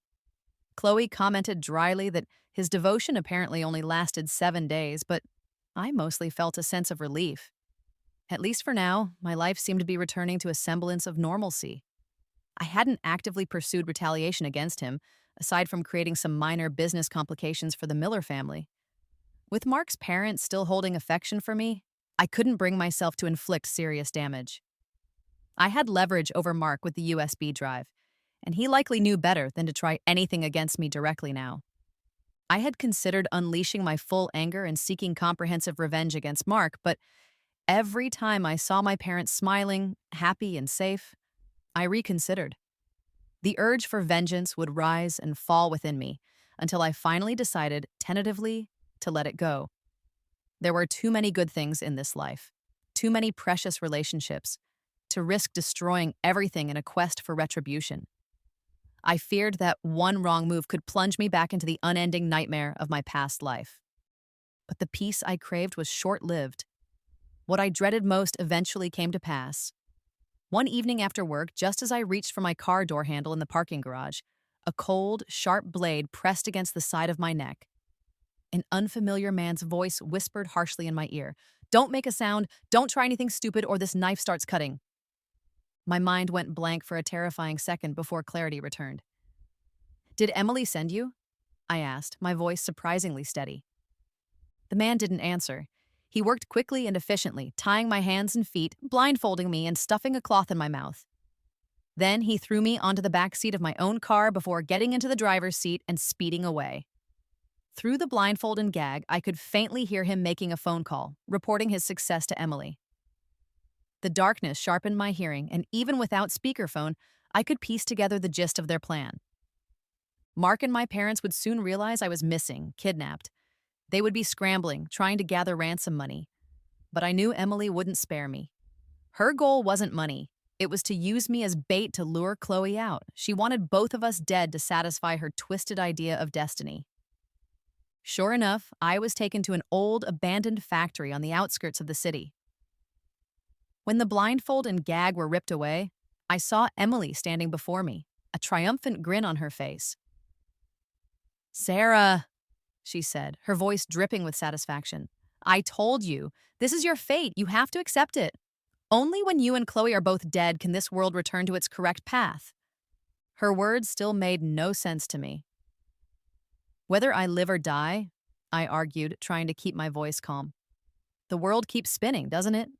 Khloe commented dryly that his devotion apparently only lasted 7 days, but I mostly felt a sense of relief. At least for now, my life seemed to be returning to a semblance of normalcy. I hadn't actively pursued retaliation against him, aside from creating some minor business complications for the Miller family. With Mark's parents still holding affection for me, I couldn't bring myself to inflict serious damage. I had leverage over Mark with the USB drive, and he likely knew better than to try anything against me directly now. I had considered unleashing my full anger and seeking comprehensive revenge against Mark, but every time I saw my parents smiling, happy, and safe, I reconsidered. The urge for vengeance would rise and fall within me until I finally decided, tentatively, to let it go. There were too many good things in this life, too many precious relationships, to risk destroying everything in a quest for retribution. I feared that one wrong move could plunge me back into the unending nightmare of my past life. But the peace I craved was short-lived. What I dreaded most eventually came to pass. One evening after work, just as I reached for my car door handle in the parking garage, a cold, sharp blade pressed against the side of my neck. An unfamiliar man's voice whispered harshly in my ear, "Don't make a sound, don't try anything stupid, or this knife starts cutting." My mind went blank for a terrifying second before clarity returned. "Did Emily send you?" I asked, my voice surprisingly steady. The man didn't answer. He worked quickly and efficiently, tying my hands and feet, blindfolding me, and stuffing a cloth in my mouth. Then he threw me onto the back seat of my own car before getting into the driver's seat and speeding away. Through the blindfold and gag, I could faintly hear him making a phone call, reporting his success to Emily. The darkness sharpened my hearing, and even without speakerphone, I could piece together the gist of their plan. Mark and my parents would soon realize I was missing, kidnapped. They would be scrambling, trying to gather ransom money. But I knew Emily wouldn't spare me. Her goal wasn't money. It was to use me as bait to lure Khloe out. She wanted both of us dead to satisfy her twisted idea of destiny. Sure enough, I was taken to an old, abandoned factory on the outskirts of the city. When the blindfold and gag were ripped away, I saw Emily standing before me, a triumphant grin on her face. "Sarah," she said, her voice dripping with satisfaction. "I told you. This is your fate. You have to accept it. Only when you and Khloe are both dead can this world return to its correct path." Her words still made no sense to me. "Whether I live or die," I argued, trying to keep my voice calm. "The world keeps spinning, doesn't it?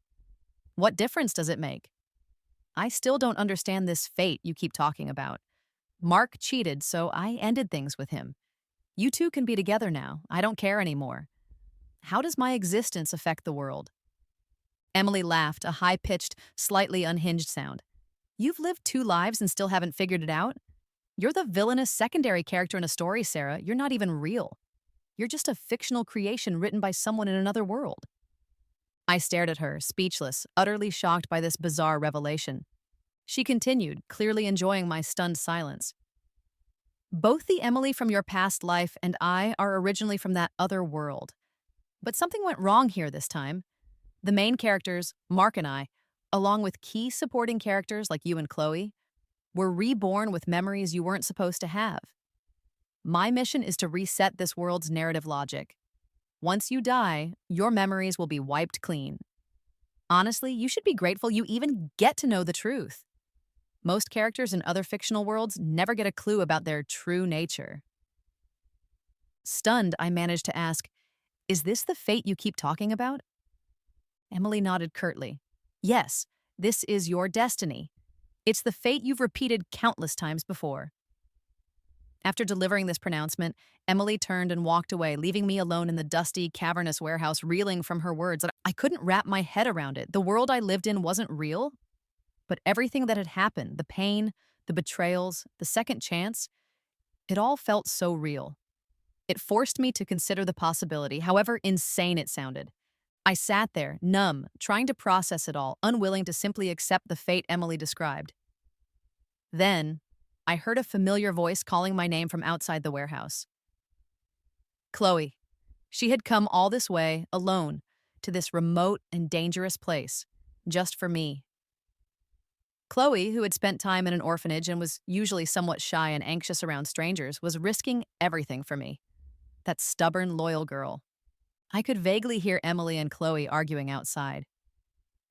What difference does it make? I still don't understand this fate you keep talking about. Mark cheated, so I ended things with him. You two can be together now. I don't care anymore. How does my existence affect the world?" Emily laughed, a high-pitched, slightly unhinged sound. "You've lived two lives and still haven't figured it out? You're the villainous secondary character in a story, Sarah. You're not even real. You're just a fictional creation written by someone in another world." I stared at her, speechless, utterly shocked by this bizarre revelation. She continued, clearly enjoying my stunned silence. "Both the Emily from your past life and I are originally from that other world. But something went wrong here this time. The main characters, Mark and I, along with key supporting characters like you and Khloe, were reborn with memories you weren't supposed to have. My mission is to reset this world's narrative logic. Once you die, your memories will be wiped clean. Honestly, you should be grateful you even get to know the truth. Most characters in other fictional worlds never get a clue about their true nature." Stunned, I managed to ask, "Is this the fate you keep talking about?" Emily nodded curtly. "Yes, this is your destiny. It's the fate you've repeated countless times before." After delivering this pronouncement, Emily turned and walked away, leaving me alone in the dusty, cavernous warehouse, reeling from her words. I couldn't wrap my head around it. The world I lived in wasn't real, but everything that had happened, the pain, the betrayals, the second chance, it all felt so real. It forced me to consider the possibility, however insane it sounded. I sat there, numb, trying to process it all, unwilling to simply accept the fate Emily described. Then, I heard a familiar voice calling my name from outside the warehouse. Khloe. She had come all this way, alone, to this remote and dangerous place, just for me. Khloe, who had spent time in an orphanage and was usually somewhat shy and anxious around strangers, was risking everything for me. That stubborn, loyal girl. I could vaguely hear Emily and Khloe arguing outside.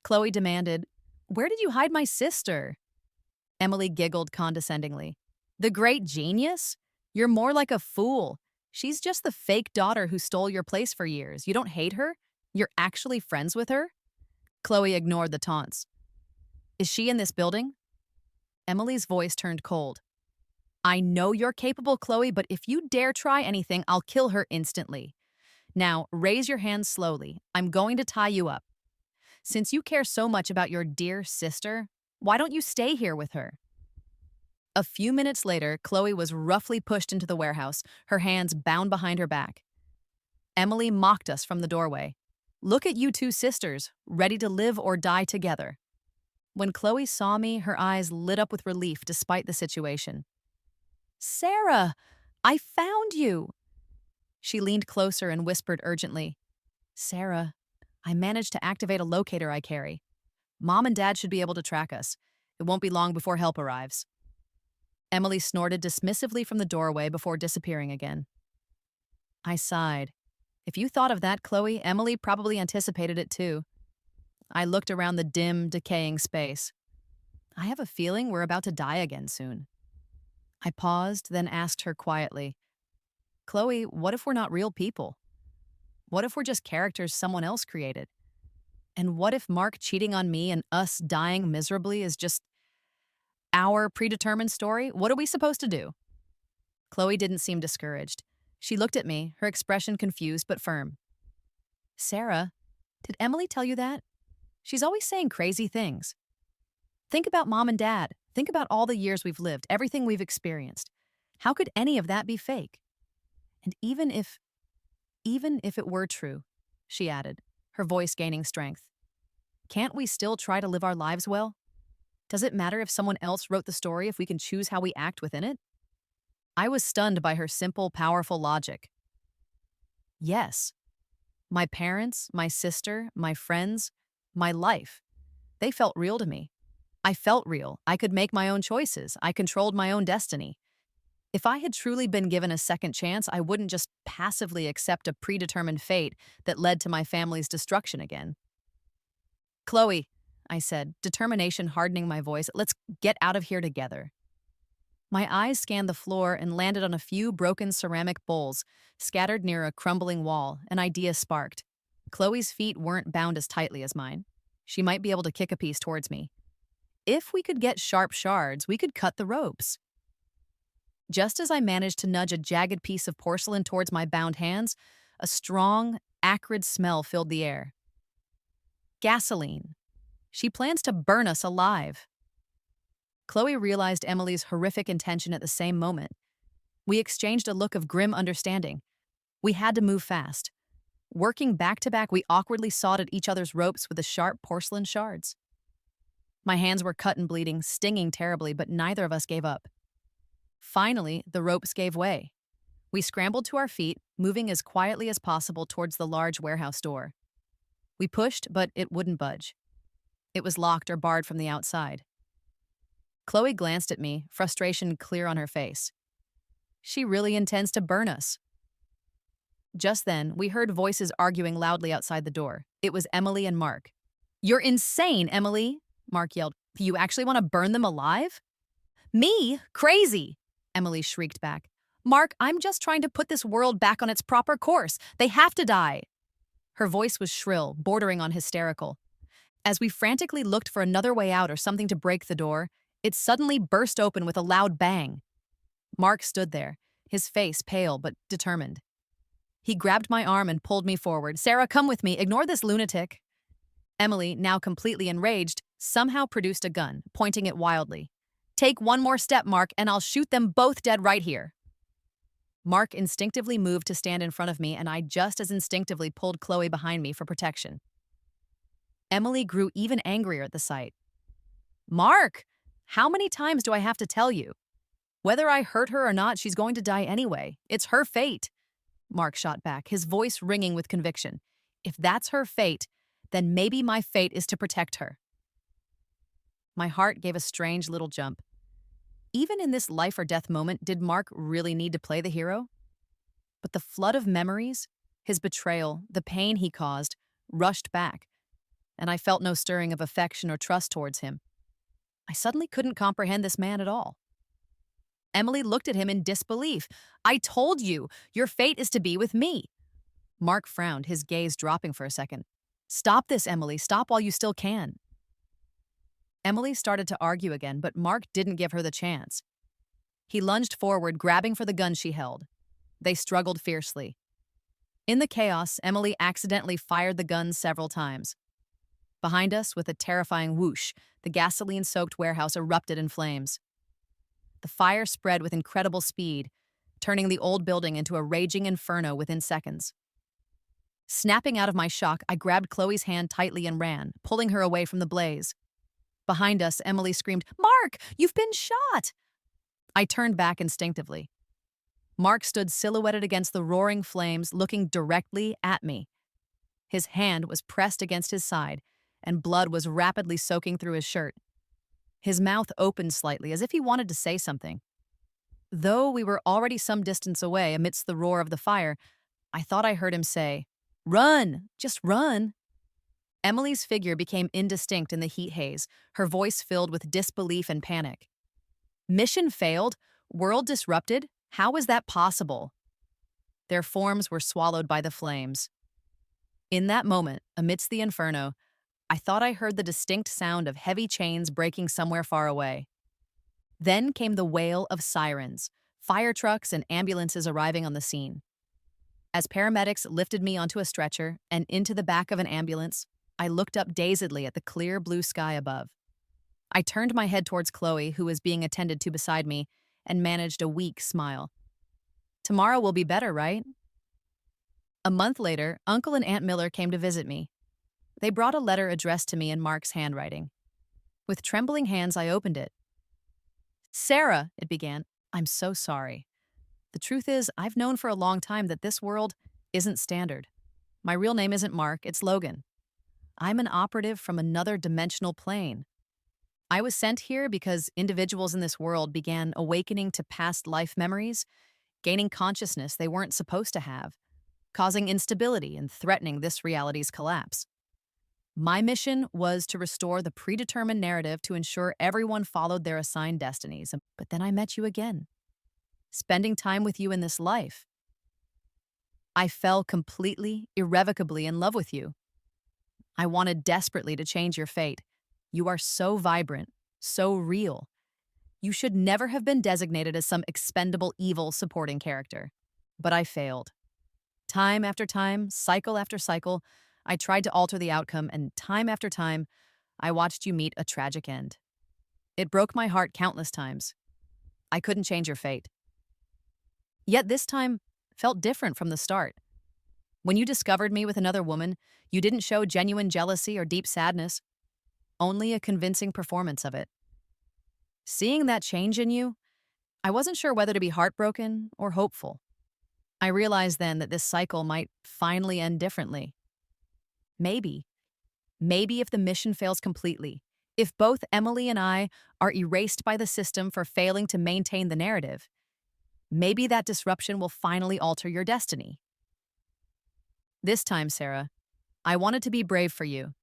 Khloe demanded, "Where did you hide my sister?" Emily giggled condescendingly. "The great genius? You're more like a fool. She's just the fake daughter who stole your place for years. You don't hate her? You're actually friends with her?" Khloe ignored the taunts. "Is she in this building?" Emily's voice turned cold. "I know you're capable, Khloe, but if you dare try anything, I'll kill her instantly. Now, raise your hands slowly. I'm going to tie you up. Since you care so much about your dear sister, why don't you stay here with her?" A few minutes later, Khloe was roughly pushed into the warehouse, her hands bound behind her back. Emily mocked us from the doorway. "Look at you two sisters, ready to live or die together." When Khloe saw me, her eyes lit up with relief despite the situation. "Sarah, I found you." She leaned closer and whispered urgently, "Sarah, I managed to activate a locator I carry. Mom and Dad should be able to track us. It won't be long before help arrives." Emily snorted dismissively from the doorway before disappearing again. I sighed. If you thought of that, Khloe, Emily probably anticipated it too. I looked around the dim, decaying space. I have a feeling we're about to die again soon. I paused, then asked her quietly, "Khloe, what if we're not real people? What if we're just characters someone else created? And what if Mark cheating on me and us dying miserably is just our predetermined story? What are we supposed to do? Khloe didn't seem discouraged. She looked at me, her expression confused but firm. Sarah, did Emily tell you that? She's always saying crazy things. Think about mom and dad. Think about all the years we've lived, everything we've experienced. How could any of that be fake? And even if it were true, she added, her voice gaining strength, can't we still try to live our lives well? Does it matter if someone else wrote the story if we can choose how we act within it? I was stunned by her simple, powerful logic. Yes, my parents, my sister, my friends, my life, they felt real to me. I felt real. I could make my own choices. I controlled my own destiny. If I had truly been given a second chance, I wouldn't just passively accept a predetermined fate that led to my family's destruction again. Khloe, I said, determination hardening my voice, let's get out of here together. My eyes scanned the floor and landed on a few broken ceramic bowls scattered near a crumbling wall. An idea sparked. Khloe's feet weren't bound as tightly as mine. She might be able to kick a piece towards me. If we could get sharp shards, we could cut the ropes. Just as I managed to nudge a jagged piece of porcelain towards my bound hands, a strong, acrid smell filled the air. Gasoline. She plans to burn us alive. Khloe realized Emily's horrific intention at the same moment. We exchanged a look of grim understanding. We had to move fast. Working back to back, we awkwardly sawed at each other's ropes with the sharp porcelain shards. My hands were cut and bleeding, stinging terribly, but neither of us gave up. Finally, the ropes gave way. We scrambled to our feet, moving as quietly as possible towards the large warehouse door. We pushed, but it wouldn't budge. It was locked or barred from the outside. Khloe glanced at me, frustration clear on her face. She really intends to burn us. Just then, we heard voices arguing loudly outside the door. It was Emily and Mark. You're insane, Emily, Mark yelled. You actually want to burn them alive? Me? Crazy, Emily shrieked back. Mark, I'm just trying to put this world back on its proper course. They have to die. Her voice was shrill, bordering on hysterical. As we frantically looked for another way out or something to break the door, it suddenly burst open with a loud bang. Mark stood there, his face pale but determined. He grabbed my arm and pulled me forward. Sarah, come with me. Ignore this lunatic. Emily, now completely enraged, somehow produced a gun, pointing it wildly. Take one more step, Mark, and I'll shoot them both dead right here. Mark instinctively moved to stand in front of me, and I just as instinctively pulled Khloe behind me for protection. Emily grew even angrier at the sight. Mark, how many times do I have to tell you? Whether I hurt her or not, she's going to die anyway. It's her fate. Mark shot back, his voice ringing with conviction. If that's her fate, then maybe my fate is to protect her. My heart gave a strange little jump. Even in this life or death moment, did Mark really need to play the hero? But the flood of memories, his betrayal, the pain he caused, rushed back, and I felt no stirring of affection or trust towards him. I suddenly couldn't comprehend this man at all. Emily looked at him in disbelief. I told you, your fate is to be with me. Mark frowned, his gaze dropping for a second. Stop this, Emily. Stop while you still can. Emily started to argue again, but Mark didn't give her the chance. He lunged forward, grabbing for the gun she held. They struggled fiercely. In the chaos, Emily accidentally fired the gun several times. Behind us, with a terrifying whoosh, the gasoline-soaked warehouse erupted in flames. The fire spread with incredible speed, turning the old building into a raging inferno within seconds. Snapping out of my shock, I grabbed Khloe's hand tightly and ran, pulling her away from the blaze. Behind us, Emily screamed, Mark, you've been shot! I turned back instinctively. Mark stood silhouetted against the roaring flames, looking directly at me. His hand was pressed against his side, and blood was rapidly soaking through his shirt. His mouth opened slightly, as if he wanted to say something. Though we were already some distance away amidst the roar of the fire, I thought I heard him say, Run! Just run! Emily's figure became indistinct in the heat haze, her voice filled with disbelief and panic. Mission failed? World disrupted? How is that possible? Their forms were swallowed by the flames. In that moment, amidst the inferno, I thought I heard the distinct sound of heavy chains breaking somewhere far away. Then came the wail of sirens, fire trucks and ambulances arriving on the scene. As paramedics lifted me onto a stretcher and into the back of an ambulance, I looked up dazedly at the clear blue sky above. I turned my head towards Khloe, who was being attended to beside me, and managed a weak smile. Tomorrow will be better, right? A month later, Uncle and Aunt Miller came to visit me. They brought a letter addressed to me in Mark's handwriting. With trembling hands, I opened it. Sarah, it began, I'm so sorry. The truth is, I've known for a long time that this world isn't standard. My real name isn't Mark, it's Logan. I'm an operative from another dimensional plane. I was sent here because individuals in this world began awakening to past life memories, gaining consciousness they weren't supposed to have, causing instability and threatening this reality's collapse. My mission was to restore the predetermined narrative to ensure everyone followed their assigned destinies. But then I met you again, spending time with you in this life. I fell completely, irrevocably in love with you. I wanted desperately to change your fate. You are so vibrant, so real. You should never have been designated as some expendable evil supporting character. But I failed. Time after time, cycle after cycle, I tried to alter the outcome, and time after time, I watched you meet a tragic end. It broke my heart countless times. I couldn't change your fate. Yet this time felt different from the start. When you discovered me with another woman, you didn't show genuine jealousy or deep sadness, only a convincing performance of it. Seeing that change in you, I wasn't sure whether to be heartbroken or hopeful. I realized then that this cycle might finally end differently. Maybe if the mission fails completely, if both Emily and I are erased by the system for failing to maintain the narrative, maybe that disruption will finally alter your destiny. This time, Sarah, I wanted to be brave for you.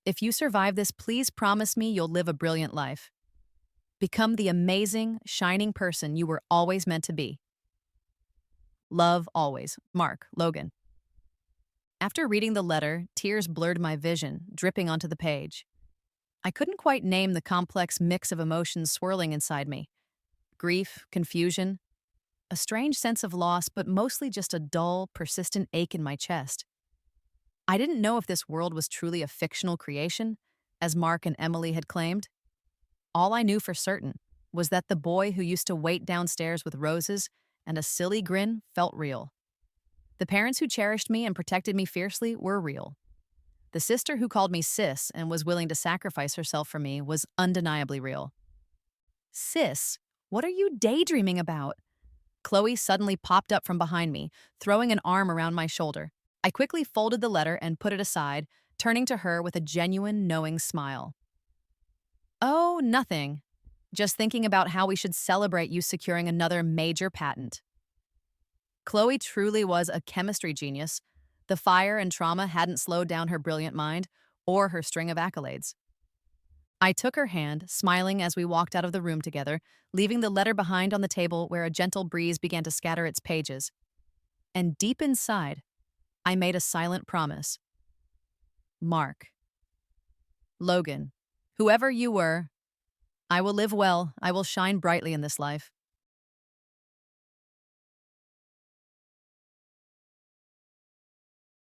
If you survive this, please promise me you'll live a brilliant life. Become the amazing, shining person you were always meant to be. Love always, Mark, Logan. After reading the letter, tears blurred my vision, dripping onto the page. I couldn't quite name the complex mix of emotions swirling inside me. Grief, confusion, a strange sense of loss, but mostly just a dull, persistent ache in my chest. I didn't know if this world was truly a fictional creation, as Mark and Emily had claimed. All I knew for certain was that the boy who used to wait downstairs with roses and a silly grin felt real. The parents who cherished me and protected me fiercely were real. The sister who called me sis and was willing to sacrifice herself for me was undeniably real. Sis, what are you daydreaming about? Khloe suddenly popped up from behind me, throwing an arm around my shoulder. I quickly folded the letter and put it aside, turning to her with a genuine, knowing smile. Oh, nothing. Just thinking about how we should celebrate you securing another major patent. Khloe truly was a chemistry genius. The fire and trauma hadn't slowed down her brilliant mind or her string of accolades. I took her hand, smiling as we walked out of the room together, leaving the letter behind on the table where a gentle breeze began to scatter its pages. And deep inside, I made a silent promise. Mark. Logan. Whoever you were, I will live well, I will shine brightly in this life.